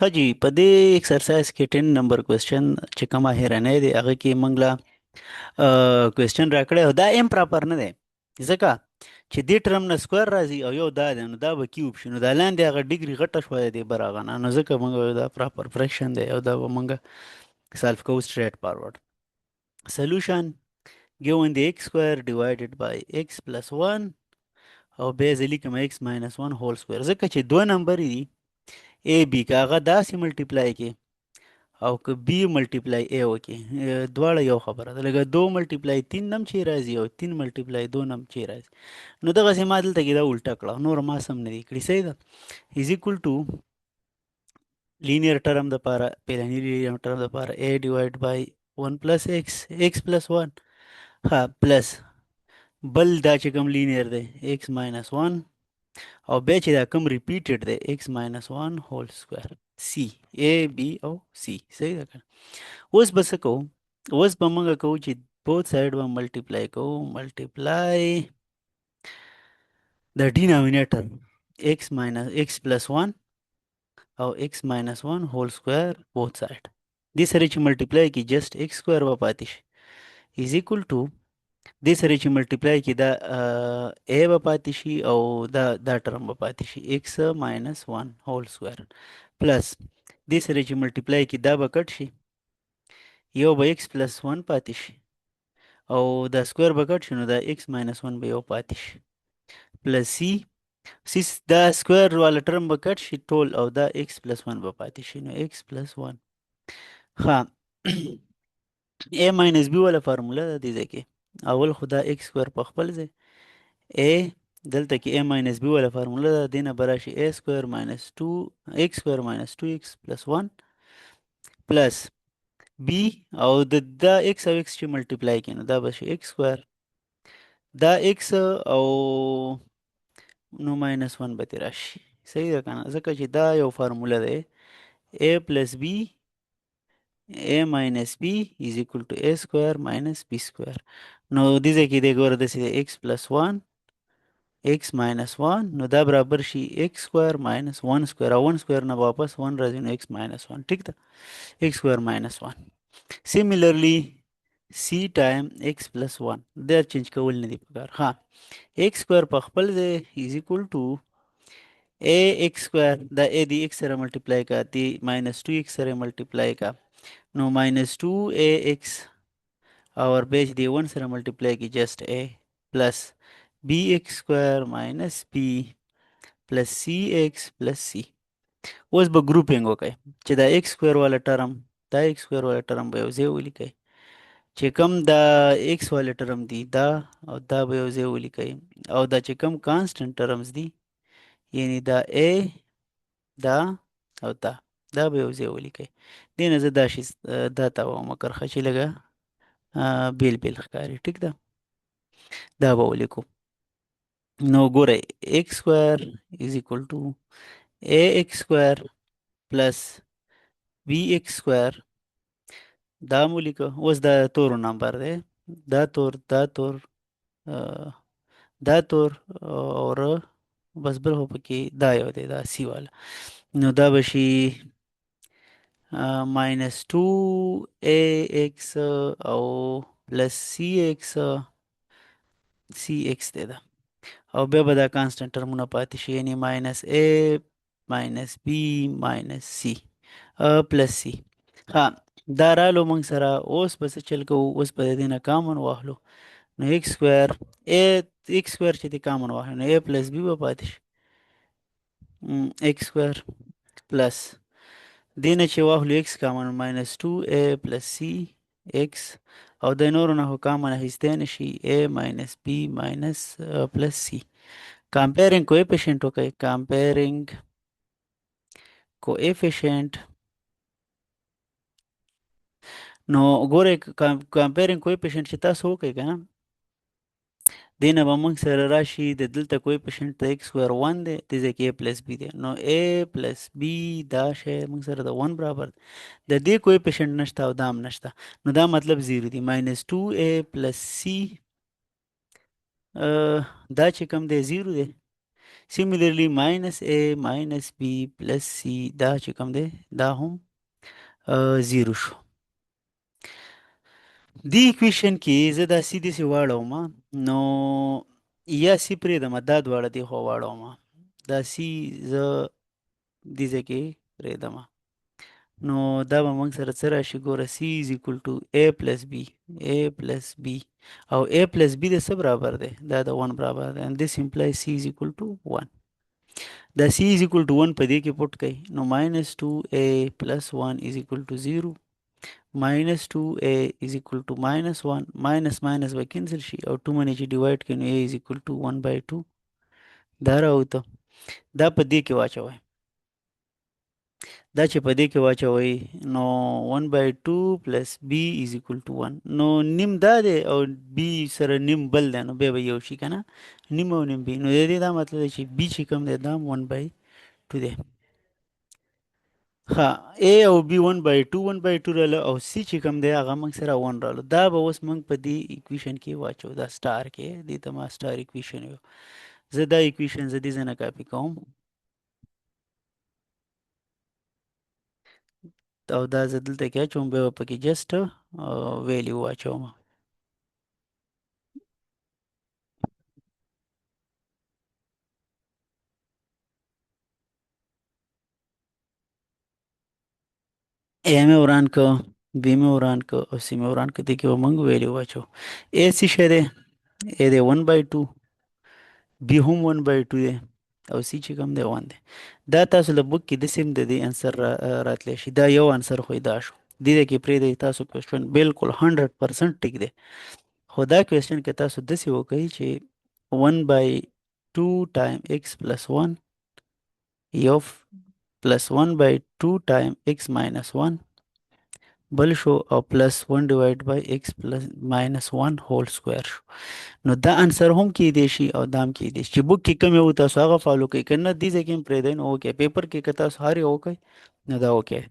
ها جی په دې ایکسرسایز کې 10 نمبر کوېسچن چې کوم هیرنۍ دی هغه کې موږ لا کوېسچن راکړی او دا امپراپر نه دی ځکه چې دې ټرم نه سکوير راځي او یو دا دی نو دا به کیوب شي نو دا لاندې هغه ډیګري غټه شوې دی برابر نه نو ځکه موږ دا پراپر فریکشن دی او دا به موږ سالف کوو straight forward solution given the x square divided by x plus 1 او به زه لیکم x minus 1 whole square ځکه چې دوه نمبر دي a b که هغه داسې ملټیپلای کې او که بی ملټیپلای ای وکي دواړه یو خبره ده لکه 2 ملټیپلای 3 نم چې راځي او 3 ملټیپلای 2 نم چې راځي نو دغه ما دلته کې دا الټا کړه نور ما سم نه دی کړی صحیح ده از اکول ټو لینیر ټرم د پاره پیلانی لینیر ټرم د پاره a ډیوایډ بای 1 پلس x x پلس 1 ها پلس بل دا چې کوم لینیر دی x ماینس 1 او بیا چې دا کوم ریپیټډ دی x ماینس 1 هول سکوير c a b او c صحیح ده کنه اوس به څه کوو اوس به موږ کوو چې both side به ملټیپلای کوو ملټیپلای د denominator x minus x plus 1 او x minus 1 whole square both side دې سره چې ملټیپلای کی جست x square به پاتې شي is equal to دې سره چې ملټیپلای کی دا a به پاتې شي او دا ټرم به پاتې شي x minus 1 whole square plus دې سره چې ملټیپلای کی دا به کټ شي یو به x plus 1 پاتې شي او دا سکوير به کټ شي نو دا x minus 1 به یو پاتې شي پلس c دا سکوير والا ټرم به کټ شي ټول او دا x plus 1 به پاتې شي نو x plus 1 ها a minus b والا فارموله ده دې ځای کې اول خو دا x سکوير په خپل ځای a دلته کې a minus b والا فارموله ده دینه به راشي a سکوير minus 2 x سکوير minus 2x plus 1 پلس b او دا x او x چې ملټیپلای کینو دا به شي x سکوير دا x او نو ماینس 1 به تیر راشي صحیح ده کنه ځکه چې دا یو فارموله ده a plus b a minus b is equal to a square minus b square نو دې ځای کې د ګوره داسې x plus 1 x minus 1 نو دا برابر شي x square minus 1 square او 1 square نه واپس 1 راځي نو x minus 1 ټیک ده x square minus 1 similarly c time x plus 1 دا چینج کول نه دي پکار ها x square په خپل ځای is equal to a x square دا a دی x سره ملټیپلای کا دی minus 2x سره ملټیپلای کا نو minus 2ax اور بیچ دی 1 سره ملټیپلای کی جست a plus bx square minus b plus cx plus c اوس به ګروپینګ وکړئ چې دا x square والا ټرم دا x square والا ټرم به یو ځای ولیکئ چې کوم دا x والا ټرم دی دا او دا به یو ځای ولیکئ او دا چې کوم کانسټنټ ټرمز دی یعنی دا a دا او دا به یو ځای ولیکئ دې نه زه دا شي دا تاوم کرښه چې لږه بیل بیل ښکاري ټیک ده دا به ولیکو نو ګورئ x square is equal to ax square plus bx square دا مو لیکه اوس دا تورو نمبر دی دا تور اور بس بل هو پکې دا یو دی دا سی والا نو دا به شي minus 2ax او plus cx دی دا او بیا به دا کانسټنټ ټرمونه پاتې شي یعنی minus a minus b minus c plus c ها دا رالو موږ سره اوس به څه چل کوو اوس به د دې نه کامن واخلو نو x سکوير x سکوير چې دی کامن واخلو نو a plus b به پاتې شي x سکوير پلس دې نه چې واخلو x کامن minus 2a plus c x او د نورو نه خو کامن اخیستی نه شي a minus b minus plus c کمپیرینګ کویفیشنټ وکړئ کمپیرینګ کویفیشنټ نو ګورئ کمپیرینګ کویفیشنټ چې تاسو وکړئ که نه دې نه به موږ سره راشي د دلته کویفیشنټ د x سکویر 1 دی دې ځای کې a پلس b دی نو a پلس b دا شی موږ سره د 1 برابر دی د دې کویفیشنټ نشته او دا هم نشته نو دا مطلب 0 دی minus 2a پلس c دا چې کوم دی 0 دی Similarly minus a minus b plus c دا چې کوم دی دا هم زیرو شو. دی اکویشن کې زه دا سی داسې واړوم نو یا سی پرېږدم دا دواړه دی خو واړوم دا سی زه دې ځای کې پرېږدم نو دا به موږ سره څه راشي ګوره c is equal to a plus b او a plus b د څه برابر دی دا د 1 برابر دی and this implies c is equal to 1 دا c is equal to 1 په دې کې پټ کړئ نو minus 2a plus 1 is equal to 0 minus 2a is equal to minus 1 minus به cancel شي او 2 منې چې divide کړئ نو a is equal to 1 by 2 دا راوته دا په دې کې واچوئ دا چې په دې کې واچوئ نو 1 by 2 plus b is equal to 1 نو نیم دا دی او b سره نیم بل دی نو بیا به یو شي که نه نیم او نیم b نو د دې دا مطلب دی چې b چې کوم دی دا 1 by 2 دی ها a او b 1 by 2 راله او c چې کوم دی هغه موږ سره 1 راله دا به اوس موږ په دې اکویشن کې واچو دا سټار کې دې ته ما سټار اکویشن ویو زه دا اکویشن زه دې ځای نه کاپي کوم او دا زه دلته کې اچوم بیا به پکې جسټ ویلیو واچوم A مې وران که B مې وران که او C مې وران که دې کې به موږ ویلیو واچو A څه شی دی A دی 1 by 2 B هم 1 by 2 دی او C چې کوم دی 1 دی دا تاسو له بوک کې د سیم د دې انسر راتلی شي دا یو انسر خو دا شو دې کې پرېږدئ تاسو کوېسچن بالکل 100% ټیک دی خو دا کوېسچن کې تاسو داسې وکړئ چې 1 by 2 time x plus 1 یو plus 1 by 2 time x minus 1 بل شو او plus 1 divided by x plus minus 1 whole square شو نو دا انسر هم کېدی شي او دا هم کېدی شي چې بوک کې کوم یو تاسو هغه فالو کوئ که نه دې ځای کې هم پرېږدئ نو اوکې پیپر کې که تاسو هر یو وکړئ نو دا اوکې